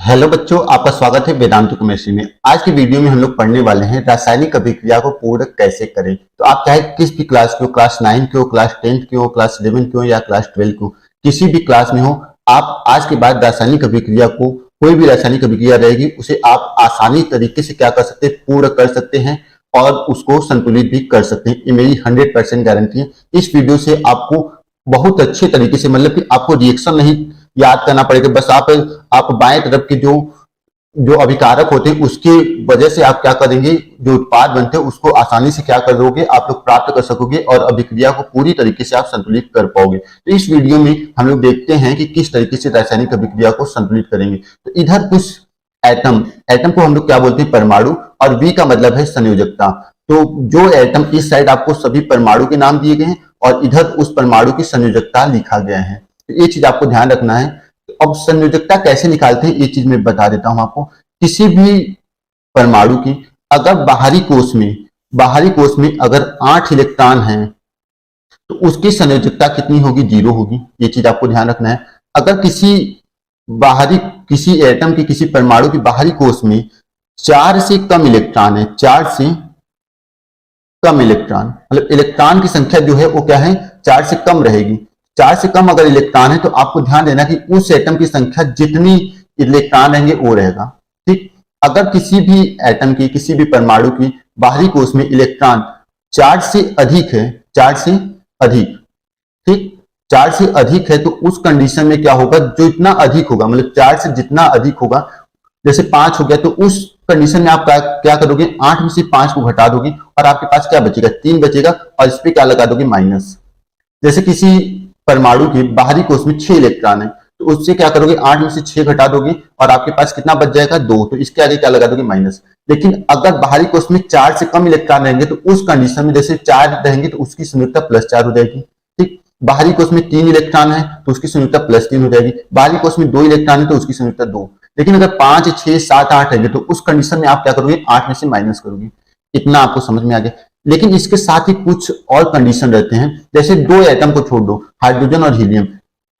Hello बच्चों, आपका स्वागत है वेदांतु केमिस्ट्री में। आज की वीडियो में हम लोग पढ़ने वाले हैं रासायनिक अभिक्रिया को पूर्ण कैसे करें। तो आप चाहे किस भी क्लास के हो, क्लास 9 के हो, क्लास 10 के हो, क्लास 11 के हो या क्लास 12 के हो, किसी भी क्लास में हो, आप आज के बाद रासायनिक अभिक्रिया को, कोई भी रासायनिक अभिक्रिया रहेगी उसे आप आसानी तरीके से क्या कर सकते हैं, पूर्ण कर सकते हैं और उसको संतुलित भी कर सकते हैं। ये मेरी 100% गारंटी है। इस वीडियो से आपको बहुत अच्छे तरीके से, मतलब कि आपको रिएक्शन नहीं याद करना पड़ेगा, बस आप बाएं तरफ के जो जो अभिकारक होते हैं उसकी वजह से आप क्या करेंगे, जो उत्पाद बनते हैं उसको आसानी से क्या करोगे, आप लोग प्राप्त कर सकोगे और अभिक्रिया को पूरी तरीके से आप संतुलित कर पाओगे। तो इस वीडियो में हम लोग देखते हैं कि किस तरीके से रासायनिक अभिक्रिया को संतुलित करेंगे। तो इधर कुछ एटम एटम को हम लोग क्या बोलते हैं, परमाणु, और वी का मतलब है संयोजकता। तो जो एटम इस साइड आपको सभी परमाणु के नाम दिए गए हैं और इधर उस परमाणु की संयोजकता लिखा गया है। तो ये चीज आपको ध्यान रखना है। अब संयोजकता कैसे निकालते हैं ये चीज मैं बता देता हूं आपको। किसी भी परमाणु की अगर बाहरी कोष में अगर 8 इलेक्ट्रॉन हैं तो उसकी संयोजकता कितनी होगी, 0 होगी। ये चीज आपको ध्यान रखना है। अगर किसी एटम की, किसी परमाणु की बाहरी कोष में 4 से कम इलेक्ट्रॉन है, 4 से कम इलेक्ट्रॉन, मतलब इलेक्ट्रॉन की संख्या जो है वो क्या है, 4 से कम रहेगी। 4 से कम अगर इलेक्ट्रॉन है तो आपको ध्यान देना कि उस एटम की संख्या जितनी इलेक्ट्रॉन रहेंगे वो रहेगा। ठीक, अगर किसी भी एटम की, किसी भी परमाणु की बाहरी कोष में इलेक्ट्रॉन 4 से अधिक है, 4 से अधिक, ठीक, 4 से अधिक है, तो उस कंडीशन में क्या होगा, जो इतना अधिक होगा, मतलब 4 से जितना अधिक होगा, जैसे 5 हो गया, तो उस कंडीशन में आप क्या करोगे, 8 में से 5 को घटा दोगे और आपके पास क्या बचेगा, 3 बचेगा और इस पे क्या लगा दोगे, माइनस। जैसे किसी परमाणु के बाहरी कोष में 6 इलेक्ट्रॉन है तो उससे क्या करोगे, 8 में से 6 घटा दोगे और आपके पास कितना बच जाएगा, 2, तो इसके आगे क्या लगा दोगे, माइनस। लेकिन अगर बाहरी कोष में 4 से कम इलेक्ट्रॉन रहेंगे तो उस कंडीशन में जैसे 4 रहेंगे तो उसकी संयुक्ता +4 हो जाएगी। ठीक, बाहरी कोष में 3 इलेक्ट्रॉन है तो उसकी संयुक्ता +3 हो जाएगी। बाहरी कोष में 2 इलेक्ट्रॉन है तो उसकी संयुक्ता 2। लेकिन अगर 5, 6, 7, 8 रहेंगे तो उस कंडीशन में आप क्या करोगे, 8 में से माइनस करोगे। इतना आपको समझ में आ गया। लेकिन इसके साथ ही कुछ और कंडीशन रहते हैं। जैसे 2 एटम को छोड़ दो, हाइड्रोजन और हीलियम।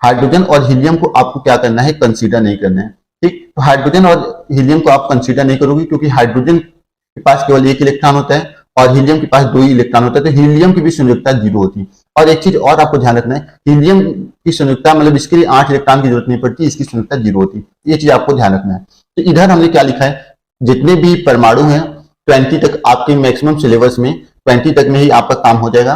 हाइड्रोजन और हीलियम को आपको क्या करना है, कंसीडर नहीं करना है। ठीक, तो हाइड्रोजन और हीलियम को आप कंसीडर नहीं करोगे क्योंकि हाइड्रोजन के पास केवल 1 इलेक्ट्रॉन होता है और हीलियम के पास 2 ही इलेक्ट्रॉन होता है, तो हीलियम की भी संयोजकता 0 होती है। और एक चीज और आपको ध्यान रखना है, हीलियम की संयोजकता, मतलब इसके लिए 8 इलेक्ट्रॉन की जरूरत नहीं पड़ती, इसकी संयोजकता 0 होती है। ये चीज आपको ध्यान रखना है। तो इधर हमने क्या लिखा है, जितने भी परमाणु हैं 20 तक, आपके मैक्सिमम सिलेबस में 20 तक में ही आपका काम हो जाएगा।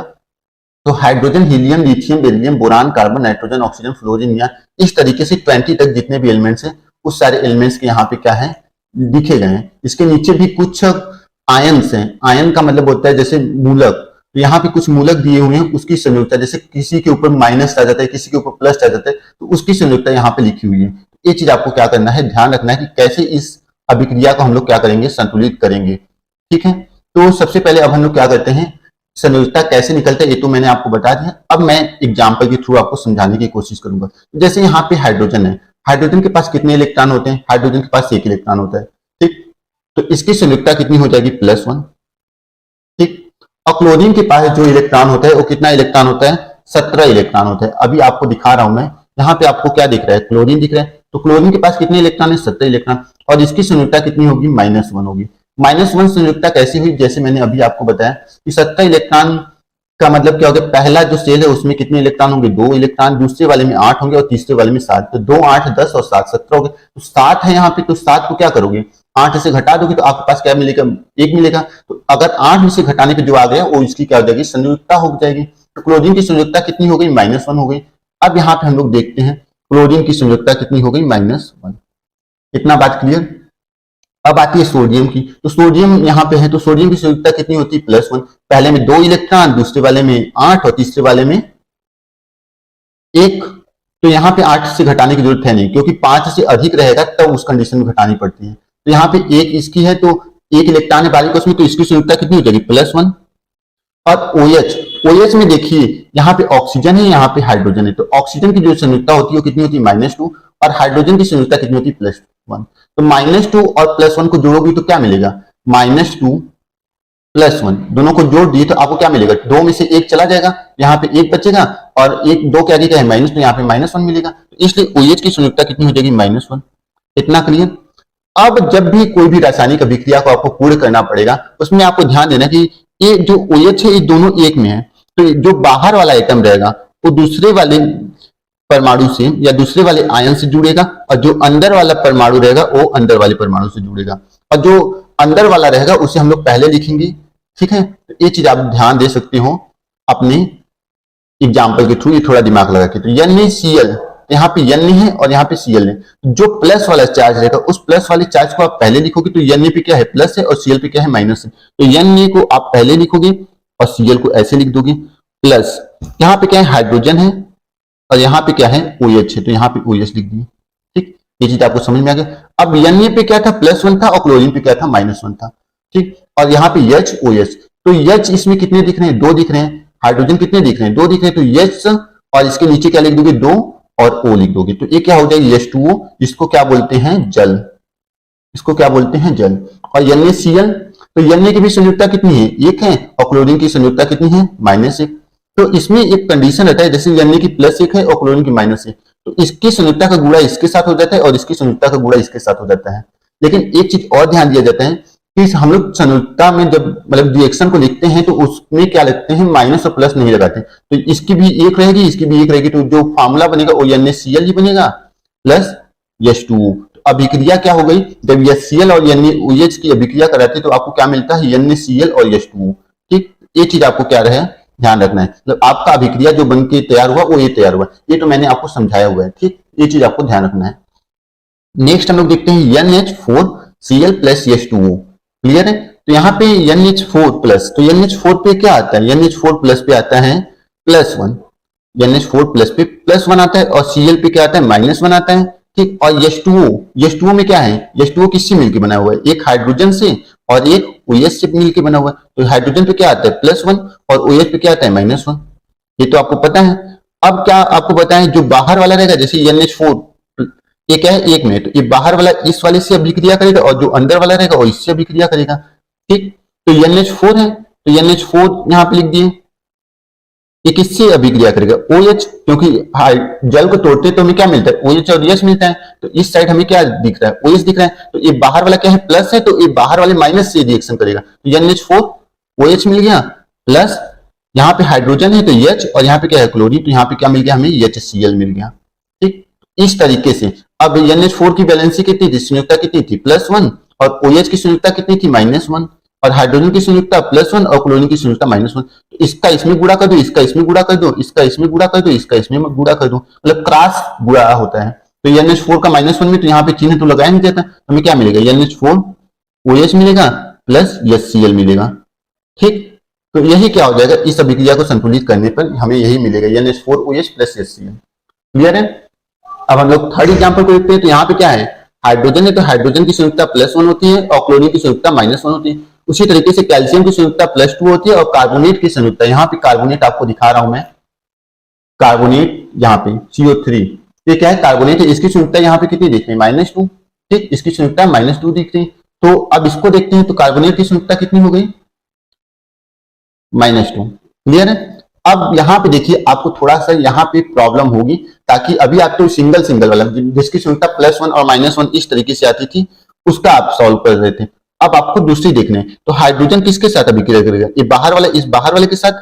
तो hydrogen, helium, lithium, beryllium, boron, carbon, nitrogen, oxygen, fluorine, या इस तरीके से 20 तक जितने भी एलिमेंट्स हैं उस सारे एलिमेंट्स के यहाँ पे क्या है, लिखे गए हैं। इसके नीचे भी कुछ आयन्स हैं। आयन का मतलब होता है जैसे मूलक, तो यहाँ पे कुछ मूलक दिए हुए हैं, उसकी संयोजकता, जैसे किसी के ऊपर माइनस आ जाता है, किसी के ऊपर प्लस आ जाता है, तो उसकी संयोजकता यहाँ पे लिखी हुई है। ये चीज आपको क्या करना है, ध्यान रखना है कि कैसे इस अभिक्रिया को हम लोग क्या करेंगे, संतुलित करेंगे। ठीक है, तो सबसे पहले अब हम लोग क्या करते हैं, संयोजकता कैसे निकलता है ये तो मैंने आपको बता दिया। अब मैं एग्जाम्पल के थ्रू आपको समझाने की कोशिश करूंगा। जैसे यहाँ पे हाइड्रोजन है, हाइड्रोजन के पास कितने इलेक्ट्रॉन होते हैं, हाइड्रोजन के पास 1 इलेक्ट्रॉन होता है। ठीक, तो इसकी संयोजकता कितनी हो जाएगी, +1। ठीक, और क्लोरीन के पास जो इलेक्ट्रॉन होता है वो कितना इलेक्ट्रॉन होता है, 17 इलेक्ट्रॉन होता है। अभी आपको दिखा रहा हूं मैं, यहाँ पे आपको क्या दिख रहा है, क्लोरीन दिख रहा है। तो क्लोरीन के पास कितने इलेक्ट्रॉन है, 17 इलेक्ट्रॉन, और इसकी संयोजकता कितनी होगी, -1 होगी। -1 संयोजकता कैसी हुई, जैसे मैंने अभी आपको बताया कि 17 इलेक्ट्रॉन का मतलब क्या हो गया, पहला जो सेल है उसमें कितने इलेक्ट्रॉन होंगे, 2 इलेक्ट्रॉन, दूसरे वाले में 8 होंगे और तीसरे वाले में 7। तो 2, 8, 10 और 7, 17 हो गए। तो 7 है यहाँ पे, तो 7 को क्या करोगे, 8 से घटा दोगे तो आपके पास क्या मिलेगा, 1 मिलेगा। तो अगर 8 में से घटाने पे जो आ गया वो इसकी क्या हो जाएगी, संयोजकता हो जाएगी। तो क्लोरीन की संयोजकता कितनी हो गई, -1 हो गई। अब यहाँ पे हम लोग देखते हैं क्लोरीन की संयोजकता कितनी हो गई, -1। इतना बात क्लियर। अब आती है सोडियम की। तो सोडियम यहाँ पे है, तो सोडियम की संयोजकता कितनी होती है, +1। पहले में 2 इलेक्ट्रॉन, दूसरे वाले में 8 और तीसरे वाले में 1। तो यहाँ पे 8 से घटाने की जरूरत है नहीं, क्योंकि 5 से अधिक रहेगा तब उस कंडीशन में घटानी पड़ती है। तो यहाँ पे 1 इसकी है, तो 1 इलेक्ट्रॉन है बाहरी कोष में, तो इसकी संयोजकता कितनी हो जाएगी, +1। और OH में देखिए यहाँ पे ऑक्सीजन है, यहाँ पे हाइड्रोजन है, तो ऑक्सीजन की जो संयोजकता होती है वो कितनी होती है, -2, और हाइड्रोजन की संयोजकता कितनी होती है, +1। तो -2 और +1 को जोड़ोगे तो क्या मिलेगा, -2 +1, दोनों को जोड़ दिए तो आपको क्या मिलेगा, 2 में से 1 चला जाएगा, यहाँ पे 1 बचेगा और 1 2 के आगे क्या है, माइनस, तो यहाँ पे -1 मिलेगा। तो इसलिए OH की संयोजकता कितनी हो जाएगी, -1। इतना क्लियर। अब जब भी कोई भी रासायनिक अभिक्रिया को आपको पूर्ण करना पड़ेगा, उसमें आपको ध्यान देना कि ये जो OH है ये दोनों एक में है, तो जो बाहर वाला एटम रहेगा वो दूसरे वाले परमाणु से या दूसरे वाले आयन से जुड़ेगा, और जो अंदर वाला परमाणु रहेगा वो अंदर वाले परमाणु से जुड़ेगा, और जो अंदर वाला रहेगा उसे हम लोग पहले लिखेंगे। ठीक है, तो ये चीज आप ध्यान दे सकते हो अपने एग्जाम्पल के थ्रू, ये थोड़ा दिमाग लगा के। तो NaCl, यहाँ पे N है और यहाँ पे Cl है, जो प्लस वाला चार्ज रहेगा उस प्लस वाले चार्ज को आप पहले लिखोगे, तो Na पे क्या है प्लस है और Cl पे क्या है माइनस है, तो Na को आप पहले लिखोगे और Cl को ऐसे लिख दोगे। प्लस यहाँ पे क्या है हाइड्रोजन है और यहाँ पे क्या है OH है, तो यहाँ पे OH लिख दिए। ठीक, ये चीज आपको समझ में आ गया। अब Na पे क्या था +1 था और क्लोरीन पे क्या था -1 था। ठीक, और यहाँ पे HOH, तो H इसमें कितने दिख रहे हैं 2 दिख रहे हैं, हाइड्रोजन कितने दिख रहे हैं 2 दिख रहे हैं, तो H और इसके नीचे क्या लिख दोगे 2 और O लिख दोगे, तो ये क्या हो जाएगा H2O, इसको क्या बोलते हैं जल, इसको क्या बोलते हैं जल। और NaCl, तो Na की भी संयुक्ता कितनी है 1 है और क्लोरीन की संयुक्ता कितनी है -1, तो इसमें एक कंडीशन रहता है, जैसे Na की +1 है और क्लोरीन की -1, तो इसकी संयुक्ता का गुणा इसके साथ हो जाता है और इसकी संयुक्ता का गुणा इसके साथ हो जाता है। लेकिन एक चीज और ध्यान दिया जाता है कि हम लोग संयुक्ता में जब मतलब रिएक्शन को लिखते हैं तो उसमें क्या लिखते हैं माइनस और प्लस नहीं लगाते, तो इसकी भी एक रहेगी इसकी भी एक रहेगी, तो जो फार्मूला बनेगा वो NaCl ही बनेगा प्लस H2O। तो अभिक्रिया क्या हो गई, जब HCl और NaOH की अभिक्रिया कराते तो आपको क्या मिलता है NaCl और H2O। ठीक, ये चीज आपको क्या रहे ध्यान रखना है, मतलब आपका अभिक्रिया जो बन के तैयार हुआ वो ये तैयार हुआ, ये तो मैंने आपको समझाया हुआ है। ठीक, ये चीज आपको ध्यान रखना है। नेक्स्ट हम लोग देखते हैं NH4Cl प्लस H2O, क्लियर है। तो यहाँ पे NH4 प्लस, तो NH4 पे क्या आता है NH4 प्लस पे आता है +1, NH4 प्लस पे +1 आता है और Cl पे क्या आता है -1 आता है। ठीक, और H2O में क्या है H2O किससे मिलकर बना हुआ है, एक हाइड्रोजन से और एक OH से मिलकर बना हुआ है, तो हाइड्रोजन पे क्या आता है +1 और OH पे क्या आता है -1, ये तो आपको पता है। अब क्या आपको बताएं, जो बाहर वाला रहेगा जैसे NH4 ये क्या है 1 में, तो ये बाहर वाला इस वाले से अभिक्रिया करेगा और जो अंदर वाला रहेगा वो इससे अभिक्रिया करेगा। ठीक, तो NH4 है तो NH4 यहाँ पे लिख दिए, ये किससे अभिक्रिया करेगा OH, क्योंकि जल को तोड़ते तो हमें क्या मिलता है OH और H मिलता है, तो इस साइड हमें क्या दिख रहा है OH दिख रहा है, तो ये बाहर वाला क्या है प्लस है, तो ये बाहर वाले माइनस से रिएक्शन करेगा, तो NH4 OH मिल गया प्लस यहाँ पे हाइड्रोजन है तो H और यहाँ पे क्या है क्लोरीन, तो यहाँ पे क्या मिल गया हमें HCl मिल गया। ठीक, इस तरीके से अब NH4 की वैलेंसी कितनी थी, संयुक्ता कितनी थी +1 और OH की संयुक्ता कितनी थी -1 और हाइड्रोजन की संयुक्ता +1 और क्लोरीन की संयुक्ता -1, तो इसका इसमें गुणा कर दो, इसका इसमें गुणा कर दो, इसका इसमें गुणा कर दो, इसका इसमें गुणा कर दो, मतलब क्रॉस गुणा होता है। तो NH4 का -1 में तो यहाँ पे चिन्ह तो लगाया नहीं जाता, हमें क्या मिलेगा NH4 OH मिलेगा प्लस HCl मिलेगा। ठीक, तो यही क्या हो जाएगा, इस अभिक्रिया को संतुलित करने पर हमें यही मिलेगा NH4 OH plus HCl। Clear है। अब हम लोग थर्ड एग्जांपल को देखते हैं, तो यहाँ पे क्या है हाइड्रोजन है तो हाइड्रोजन की संयुक्ता +1 होती है और क्लोरीन की संयुक्ता -1 होती है। उसी तरीके से कैल्शियम की संयुक्ता +2 होती है और कार्बोनेट की संयुक्ता, यहाँ पे कार्बोनेट आपको दिखा रहा हूं मैं, कार्बोनेट यहाँ पे CO3, ये क्या है कार्बोनेट है, इसकी संयुक्ता यहाँ पे कितनी दिख रही है -2। ठीक, इसकी संयुक्ता -2 दिख रही है। तो अब इसको देखते हैं, तो कार्बोनेट की संयुक्ता कितनी हो गई -2। क्लियर है। अब यहाँ पे देखिए आपको थोड़ा सा यहाँ पे प्रॉब्लम होगी, ताकि अभी आपको सिंगल सिंगल वाला जिसकी संयुक्ता +1 और -1 इस तरीके से आती थी उसका आप सॉल्व कर रहे थे। अब आपको दूसरी देखने, तो हाइड्रोजन किसके साथ अभिक्रिया करेगा, ये बाहर वाला इस बाहर वाले के साथ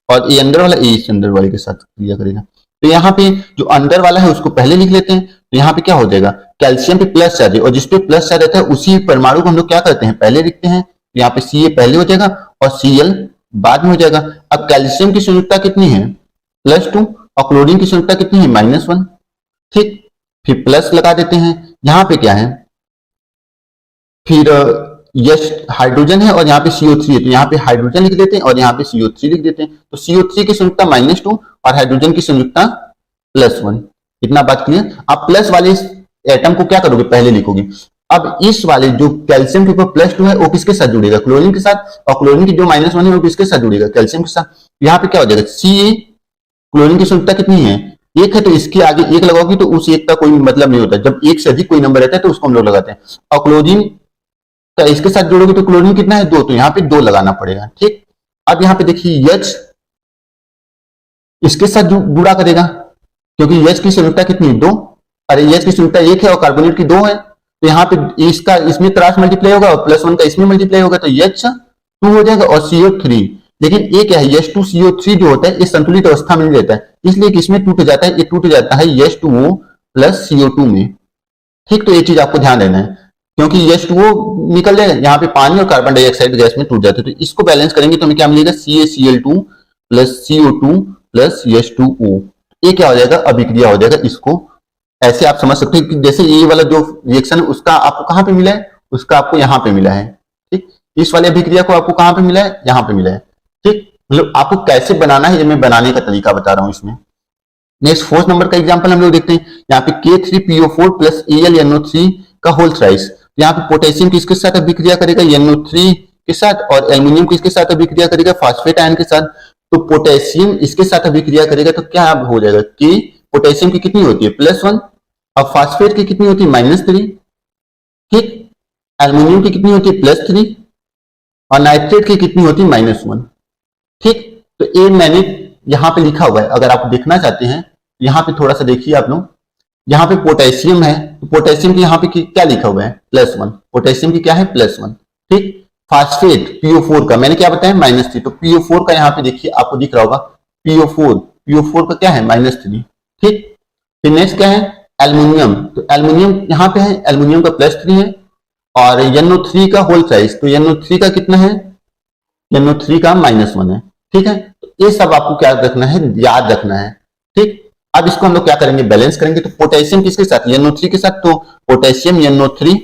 और ये अंदर वाला इस अंदर वाले के साथ क्रिया करेगा। तो यहाँ पे जो अंदर वाला है उसको पहले लिख लेते हैं, तो यहाँ पे क्या हो जाएगा कैल्शियम पे प्लस चार्ज है और जिसपे प्लस चार्ज रहता है उसी परमाणु को हम लोग क्या करते हैं पहले लिखते हैं, यहाँ पे Ca पहले हो जाएगा और Cl बाद में हो जाएगा। अब कैल्शियम की संयुक्ता कितनी है +2 और क्लोरीन की संयुक्ता कितनी है -1। ठीक, फिर प्लस लगा देते हैं, यहाँ पे क्या है फिर यश हाइड्रोजन है और यहाँ पे CO3 है, तो यहाँ पे हाइड्रोजन लिख देते हैं और यहाँ पे CO3 लिख देते हैं। तो CO3 की संयुक्ता -2 और हाइड्रोजन की संयुक्ता +1। इतना बात क्लियर। आप प्लस वाले एटम को क्या करोगे पहले लिखोगे। अब इस वाले जो कैल्शियम के ऊपर +2 है वो किसके साथ जुड़ेगा क्लोरीन के साथ, और क्लोरीन की जो -1 है वो किसके साथ जुड़ेगा कैल्शियम के साथ। यहाँ पे क्या हो जाएगा Ca, क्लोरीन की संयुक्ता कितनी है 1 है, तो इसके आगे 1 लगाओगे तो उस 1 का कोई मतलब नहीं होता, जब 1 से अधिक कोई नंबर रहता है तो उसको हम लोग लगाते हैं। और क्लोरीन का इसके साथ जोड़ोगे तो क्लोरीन कितना है 2, तो यहाँ पे 2 लगाना पड़ेगा। ठीक, अब यहाँ पे देखिए H इसके साथ गुणा करेगा क्योंकि H की संयुक्ता कितनी है 2, अरे H की संयुक्ता 1 है और कार्बोनेट की 2 है, तो यहाँ पे इसका इसमें क्रॉस मल्टीप्लाई होगा और +1 का इसमें मल्टीप्लाई होगा, तो H2 हो जाएगा और CO3। लेकिन ये क्या है, H2CO3 जो होता है ये संतुलित अवस्था में नहीं रहता है, इसलिए किसमें टूट जाता है, ये टूट जाता है H2O प्लस CO2 में। ठीक, तो ये चीज आपको ध्यान देना है, क्योंकि H2O निकल जाएगा, यहाँ पे पानी और कार्बन डाइऑक्साइड गैस में टूट जाते हैं, तो इसको बैलेंस करेंगे तो हमें क्या मिलेगा, CaCl2 plus CO2 plus H2O। ये क्या हो जाएगा, अभिक्रिया हो जाएगा। इसको ऐसे आप समझ सकते हैं कि जैसे ये वाला जो रिएक्शन है उसका आपको कहाँ पे मिला है, उसका आपको यहाँ पे मिला है। ठीक, इस वाले अभिक्रिया को आपको कहाँ पे मिला है, यहाँ पे मिला है। ठीक, मतलब आपको कैसे बनाना है ये मैं बनाने का तरीका बता रहा हूँ इसमें। नेक्स्ट 4 नंबर का एग्जांपल हम लोग देखते हैं, यहाँ पे K3PO4 प्लस AlNO3 का होल थ्राइस। यहाँ पे पोटेशियम किसके साथ अभिक्रिया करेगा, NO3 के साथ, और एल्यूमिनियम किसके साथ अभिक्रिया करेगा, फास्फेट आयन के साथ। तो पोटेशियम इसके साथ अभिक्रिया करेगा तो क्या हो जाएगा कि पोटेशियम की कितनी होती है, +1, और फास्फेट की कितनी होती है, -3। ठीक, एल्यूमिनियम की कितनी होती है, +3, और नाइट्रेट की कितनी होती है, -1। ठीक, तो ये मैंने यहाँ पे लिखा हुआ है, अगर आप देखना चाहते हैं यहाँ पे थोड़ा सा देखिए आप लोग, यहाँ पे पोटेशियम है तो पोटेशियम की यहाँ पे क्या लिखा हुआ है, +1, पोटेशियम की क्या है, +1। ठीक, फास्फेट PO4 का मैंने क्या बताया, -3, तो PO4 का यहाँ पे देखिए आपको दिख रहा होगा, PO4 का क्या है, -3। ठीक, फिर नेक्स्ट क्या है, एल्यूमिनियम, तो एल्यूमिनियम यहाँ पे है, एल्यूमिनियम का +3 है, और NO3 का होल साइज, तो NO3 का कितना है, NO3 का -1 है। ठीक है, तो ये सब आपको क्या रखना है, याद रखना है। ठीक, अब इसको हम लोग क्या करेंगे, बैलेंस करेंगे। तो पोटेशियम किसके साथ, NO3 के साथ, तो पोटेशियम NO3,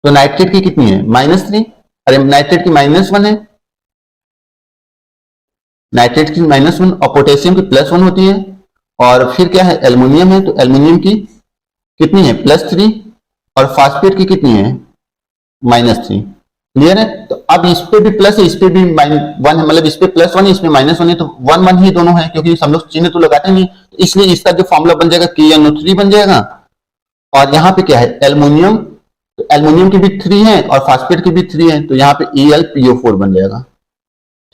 तो नाइट्रेट की कितनी है, -3, अरे नाइट्रेट की -1 है, नाइट्रेट की -1 और पोटेशियम की +1 होती है। और फिर क्या है, एल्यूमिनियम है, तो एल्यूमिनियम की कितनी है, +3, और फास्फेट की कितनी है, -3। क्लियर है, तो अब इस पे भी प्लस है, इस पे भी -1 है, मतलब इस पे +1 है, इसमें -1 है, तो 1 1 ही दोनों है, क्योंकि हम लोग चिन्ह तो लगाते नहीं, तो इसलिए इसका जो फॉर्मूला बन जाएगा KNO3 बन जाएगा। और यहाँ पे क्या है, एल्यूमिनियम, तो एल्यूमिनियम की भी 3 है और फास्फेट की भी 3 है, तो यहाँ पे AlPO4 बन जाएगा।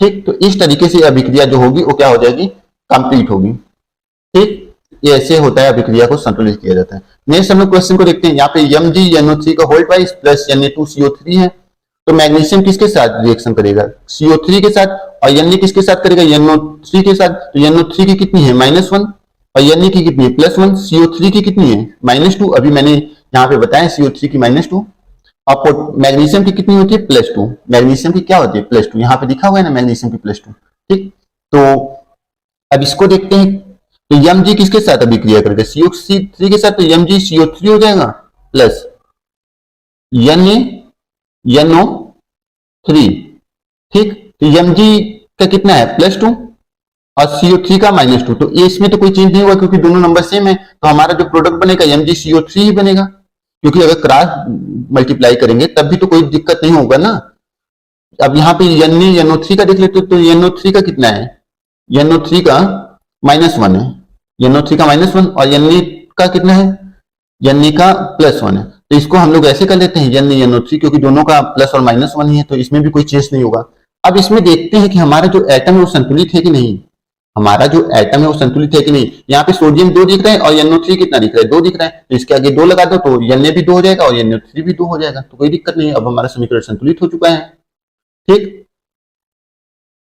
ठीक, तो इस तरीके से अभिक्रिया जो होगी वो क्या हो जाएगी, कंप्लीट होगी। ठीक, ये ऐसे होता है, अभिक्रिया को संतुलित किया जाता है। नेक्स्ट हम लोग क्वेश्चन को देखते हैं, यहाँ पे MgNO3 का होल ट्वाइस प्लस Na2CO3 है, तो मैग्नीशियम किसके साथ रिएक्शन करेगा, CO3 के साथ, और Na किसके साथ करेगा, NO3 के साथ। तो NO3 की कितनी है, -1, और Na की कितनी है, +1, CO3 की कितनी है, -2, अभी मैंने यहाँ पे बताया CO3 की -2, और मैग्नीशियम की कितनी होती है, +2, मैग्नीशियम की क्या होती है, +2, यहाँ पे लिखा हुआ है ना मैग्नीशियम की +2। ठीक, तो अब इसको देखते हैं, तो Mg किसके साथ अभिक्रिया करेगा, CO3 के साथ, तो Mg CO3 हो जाएगा प्लस NO3। ठीक, तो Mg का कितना है, +2, और CO3 का -2, तो ये इसमें तो कोई चेंज नहीं हुआ क्योंकि दोनों नंबर सेम है, तो हमारा जो प्रोडक्ट बनेगा MgCO3 ही बनेगा, क्योंकि अगर क्रॉस मल्टीप्लाई करेंगे तब भी तो कोई दिक्कत नहीं होगा ना। अब यहाँ पे NO3 का देख लेते, तो NO3 का कितना है, NO3 का -1 है, NO3 का -1, और Na का कितना है, Na का +1 है, तो इसको हम लोग ऐसे कर लेते हैं NaNO3, क्योंकि दोनों का प्लस और -1 ही है, तो इसमें भी कोई चेंज नहीं होगा। अब इसमें देखते हैं कि हमारा जो एटम है वो संतुलित है कि नहीं, हमारा जो एटम है वो संतुलित है कि नहीं। यहाँ पे सोडियम 2 दिख रहा है और NO3 कितना दिख रहा है, 2 दिख रहा है, तो इसके आगे 2 लगा दो तो Na भी 2 हो जाएगा और NO3 भी 2 हो जाएगा, तो कोई दिक्कत नहीं है, अब हमारा समीकरण संतुलित हो चुका है। ठीक,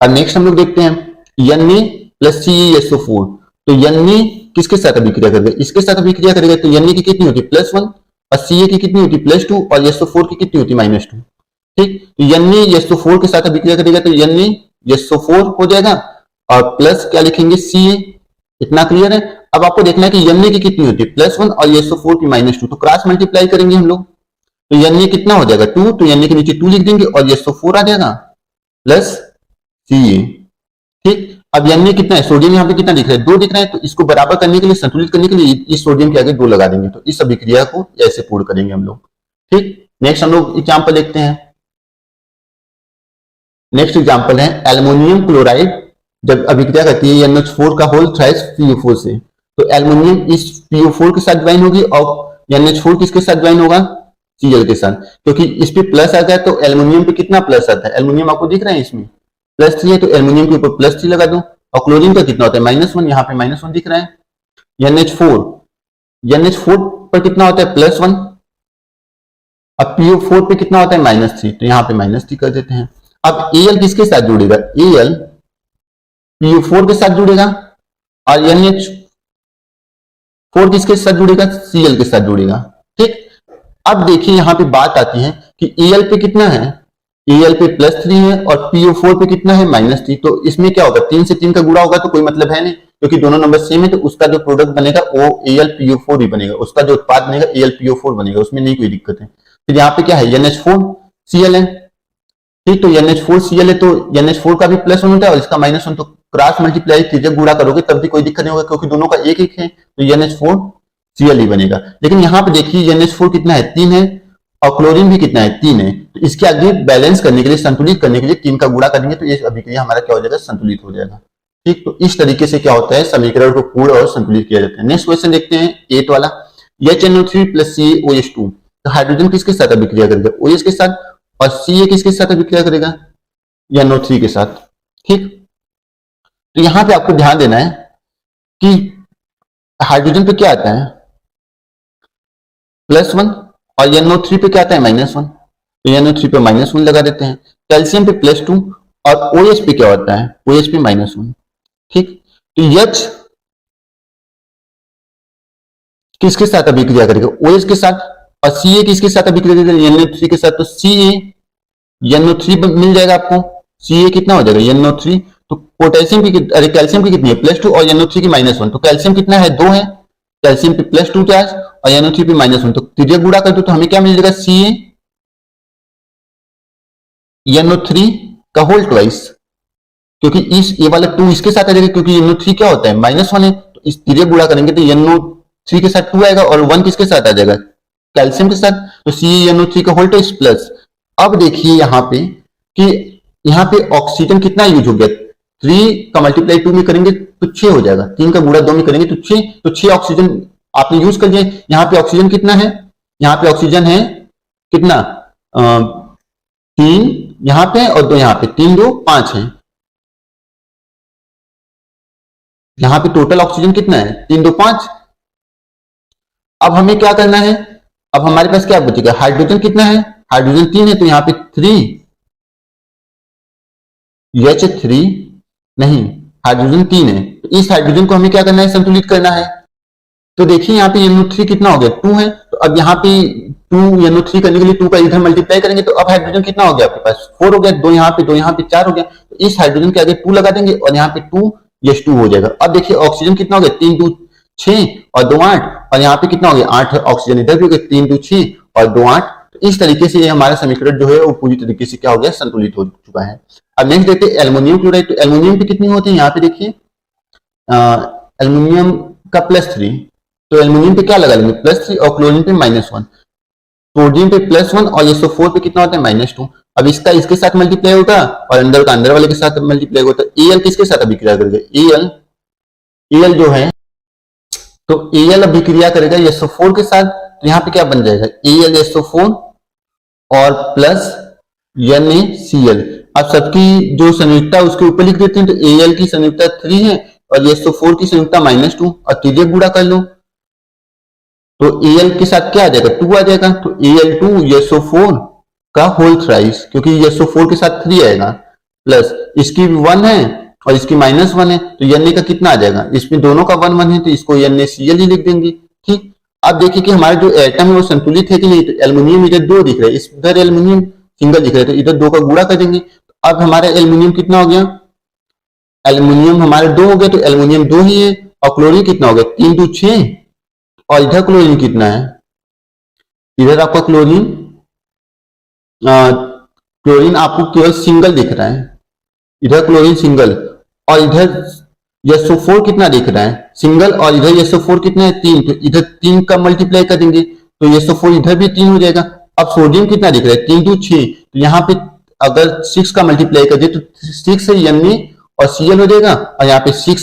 और नेक्स्ट हम लोग देखते हैं Na प्लस CaSO4, तो Na किसके साथ अभिक्रिया करेगा, इसके साथ अभिक्रिया करेगा, तो Na की कितनी होती है, +1, और Ca की कितनी होती है, +2, और SO4 की कितनी होती है, -2। ठीक, तो NaSO4 के साथ अभिक्रिया करेगा, तो NaSO4 हो जाएगा, और प्लस क्या लिखेंगे, Ca। इतना क्लियर है। अब आपको देखना है कि Na की कितनी होती है, +1, और SO4 की -2, तो क्रॉस मल्टीप्लाई करेंगे हम लोग, तो Na कितना हो जाएगा, 2, तो Na के नीचे 2 लिख देंगे और SO4 आ जाएगा प्लस Ca। ठीक, अब Na कितना है, सोडियम यहाँ पे कितना दिख रहा है, 2 दिख रहा है, तो इसको बराबर करने के लिए, संतुलित करने के लिए इस सोडियम के आगे 2 लगा देंगे, तो इस अभिक्रिया को ऐसे पूर्ण करेंगे हम लोग। ठीक, नेक्स्ट हम लोग एग्जाम्पल देखते हैं। नेक्स्ट एग्जाम्पल है एल्युमिनियम क्लोराइड जब अभिक्रिया करती है NH4 का होल थ्राइस PO4 से, तो एल्युमिनियम इस PO4 के साथ ज्वाइन होगी और NH4 किसके साथ ज्वाइन होगा, Cl के साथ, क्योंकि इस पे प्लस आ गया तो एल्युमिनियम पे कितना प्लस आता है, एल्युमिनियम आपको दिख रहा है इसमें +3 है, तो एल्युमिनियम के ऊपर +3 लगा दो, और क्लोरीन का कितना होता है, -1, यहाँ पे -1 दिख रहा है। NH4 पर कितना होता है, +1, अब PO4 पे कितना होता है -3, तो यहाँ पे -3 कर देते हैं। अब Al किसके साथ जुड़ेगा, Al PO4 के साथ जुड़ेगा और NH4 किसके साथ जुड़ेगा, Cl के साथ जुड़ेगा। ठीक, अब देखिए यहाँ पे बात आती है कि Al पे कितना है, Al पे +3 है और PO4 पे कितना है -3, तो इसमें क्या होगा, 3 से 3 का गुणा होगा तो कोई मतलब है नहीं, क्योंकि दोनों नंबर सेम है, तो उसका जो प्रोडक्ट बनेगा वो AlPO4 ही बनेगा, उसका जो उत्पाद बनेगा AlPO4 बनेगा, उसमें नहीं कोई दिक्कत है। फिर यहाँ पे क्या है, NH4Cl है। ठीक, तो NH4Cl है तो NH4 का भी +1 होता है और इसका -1, तो क्रॉस मल्टीप्लाई कीजिए, गुणा करोगे तब भी कोई दिक्कत नहीं होगा, क्योंकि दोनों का एक एक है, तो NH4Cl ही बनेगा। लेकिन यहाँ पे देखिए NH4 कितना है, 3 है और क्लोरीन भी कितना है, 3 है, तो इसके आगे बैलेंस करने के लिए, संतुलित करने के लिए 3 का गुणा करेंगे तो ये अभिक्रिया हमारा क्या हो जाएगा, संतुलित हो जाएगा। ठीक, तो इस तरीके से क्या होता है, समीकरण को पूर्ण और संतुलित किया जाता है। नेक्स्ट क्वेश्चन देखते हैं 8 वाला, HNO3 + CaOH2, तो हाइड्रोजन किसके साथ अभिक्रिया करेगा, OH के साथ, और Ca किसके साथ अभिक्रिया करेगा, NO3 के साथ। ठीक, तो यहां पे आपको ध्यान देना है कि हाइड्रोजन पे क्या आता है +1 और NO3 पे क्या आता है -1, तो NO3 पे -1 लगा देते हैं। कैल्शियम पे +2 और OH पे क्या होता है, OH पे -1। ठीक, तो H किसके साथ अभिक्रिया करेगा, OH के साथ, और Ca किसके साथ अभिक्रिया करेगा, NO3 के साथ, तो CaNO3 मिल जाएगा आपको। Ca कितना हो जाएगा, NO3, तो पोटेशियम की, अरे कैल्शियम की कितनी है, +2 और NO3 की -1, तो कैल्शियम कितना है, 2 है, कैल्शियम पे +2 चार्ज और NO3 पे -1, तो त्रिज्या गुणा कर दो तो हमें क्या मिल जाएगा, CaNO3 का होल ट्वाइस, क्योंकि इस ये वाला 2 इसके साथ आ जाएगा, क्योंकि NO3 क्या होता है -1 है, तो इस त्रिज्या गुणा करेंगे तो NO3 के साथ 2 आएगा और 1 किसके साथ आ जाएगा, कैल्शियम के साथ, तो CaNO3 का होल ट्वाइस प्लस। अब देखिए यहाँ पे कि यहाँ पे ऑक्सीजन कितना यूज हो गया, 3 का मल्टीप्लाई 2 में करेंगे तो 6 हो जाएगा, 3 का गुणा 2 में करेंगे तो 6, तो 6 ऑक्सीजन आपने यूज कर लिया। यहाँ पे ऑक्सीजन कितना है, यहाँ पे ऑक्सीजन है कितना, 3 यहाँ पे और 2 यहाँ पे, 3 2 5 है, यहाँ पे टोटल ऑक्सीजन कितना है, 3 2 5। अब हमें क्या करना है, अब हमारे पास क्या बचेगा, हाइड्रोजन कितना है, हाइड्रोजन 3 है, तो यहाँ पे 3 H3 नहीं, हाइड्रोजन 3 है, तो इस हाइड्रोजन को हमें क्या करना है, संतुलित करना है। तो देखिए यहाँ पे NO3 कितना हो गया, 2 है, तो अब यहाँ पे 2 NO3 करने के लिए 2 का इधर मल्टीप्लाई करेंगे, तो अब हाइड्रोजन कितना हो गया आपके पास, 4 हो गया, 2 यहाँ पे 2 यहाँ पे 4 हो गया, तो इस हाइड्रोजन के आगे 2 लगा देंगे और यहाँ पे 2 H2 हो जाएगा। अब देखिए ऑक्सीजन कितना हो गया, 3 2 6 और 2 8, और यहाँ पे कितना हो गया 8 ऑक्सीजन इधर भी हो गया, 3 2 6 और 2 8, तो इस तरीके से ये हमारा समीकरण जो है वो पूरी तरीके से क्या हो गया, संतुलित हो चुका है। अब नेक्स्ट देखते हैं एल्युमिनियम क्लोराइड, तो एल्युमिनियम पे कितनी होती है, यहाँ पे देखिए एल्युमिनियम का +3, तो एल्युमिनियम पे क्या लगा लेंगे, +3 और क्लोरीन पे -1, सोडियम पे +1 और SO4 पे कितना होता है, -2। अब इसका इसके साथ मल्टीप्लाई होगा और अंदर का अंदर वाले के साथ मल्टीप्लाई होता है। Al किसके साथ अभिक्रिया करेगा, Al जो है, तो Al अभिक्रिया करेगा SO4 के साथ, तो यहाँ पे क्या बन जाएगा, AlSO4 और प्लस NaCl। अब सबकी जो संयुक्ता उसके ऊपर लिख देते हैं, तो Al की संयुक्ता 3 है और SO4 की संयुक्ता -2, और त्रिज्या गुणा कर लो तो Al के साथ क्या आ जाएगा, 2 आ जाएगा, तो Al2 SO4 का होल थ्राइस, क्योंकि SO4 के साथ 3 आएगा, प्लस इसकी 1 है और इसकी -1 है, तो Na का कितना आ जाएगा, इसमें दोनों का 1 1 है, तो इसको NaCl ही लिख देंगे। ठीक, अब देखिए कि हमारा जो एटम है वो संतुलित है कि नहीं, तो एल्युमिनियम इधर 2 दिख रहा है, इधर एल्युमिनियम सिंगल दिख रहा है, तो इधर 2 का गुणा कर देंगे, तो अब हमारा एल्युमिनियम कितना हो गया, एल्युमिनियम हमारे 2 हो गया, तो एल्युमिनियम 2 ही है, और क्लोरीन कितना हो गया, 3 2 6, और इधर क्लोरीन कितना है, इधर आपका क्लोरीन आपको केवल सिंगल दिख रहा है, इधर क्लोरीन सिंगल, और इधर SO4 कितना दिख रहा है, सिंगल, और इधर SO4 कितना है, 3, तो इधर 3 का मल्टीप्लाई कर देंगे तो SO4 इधर भी 3 हो जाएगा। अब सोडियम कितना दिख रहा है, 3 2 6, तो यहाँ पे अगर 6 का मल्टीप्लाई कर दे तो 6 से Na और Cl हो जाएगा, और यहाँ पे 6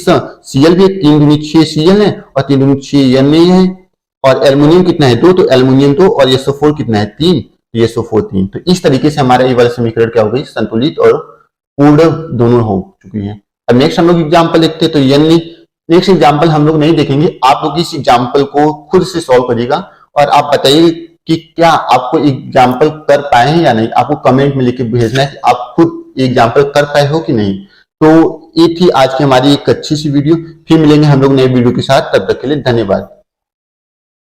Cl भी है, 3 दूनी 6 Cl है और 3 दूनी 6 Na है, और एल्युमिनियम कितना है, 2, तो एल्युमिनियम 2 और SO4 कितना है, 3, तो SO4 3। तो इस तरीके से हमारा ये वाला समीकरण क्या हो गई, संतुलित और पूर्ण दोनों हो चुकी है। अब नेक्स्ट हम लोग एग्जाम्पल देखते हैं, तो यानी नेक्स्ट एग्जाम्पल हम लोग नहीं देखेंगे, आप लोग इस एग्जाम्पल को खुद से सॉल्व करिएगा और आप बताइए कि क्या आपको एग्जाम्पल कर पाए हैं या नहीं, आपको कमेंट में लिख के भेजना है कि आप खुद एग्जाम्पल कर पाए हो कि नहीं। तो ये थी आज की हमारी एक अच्छी सी वीडियो। फिर मिलेंगे हम लोग नए वीडियो के साथ, तब तक के लिए धन्यवाद।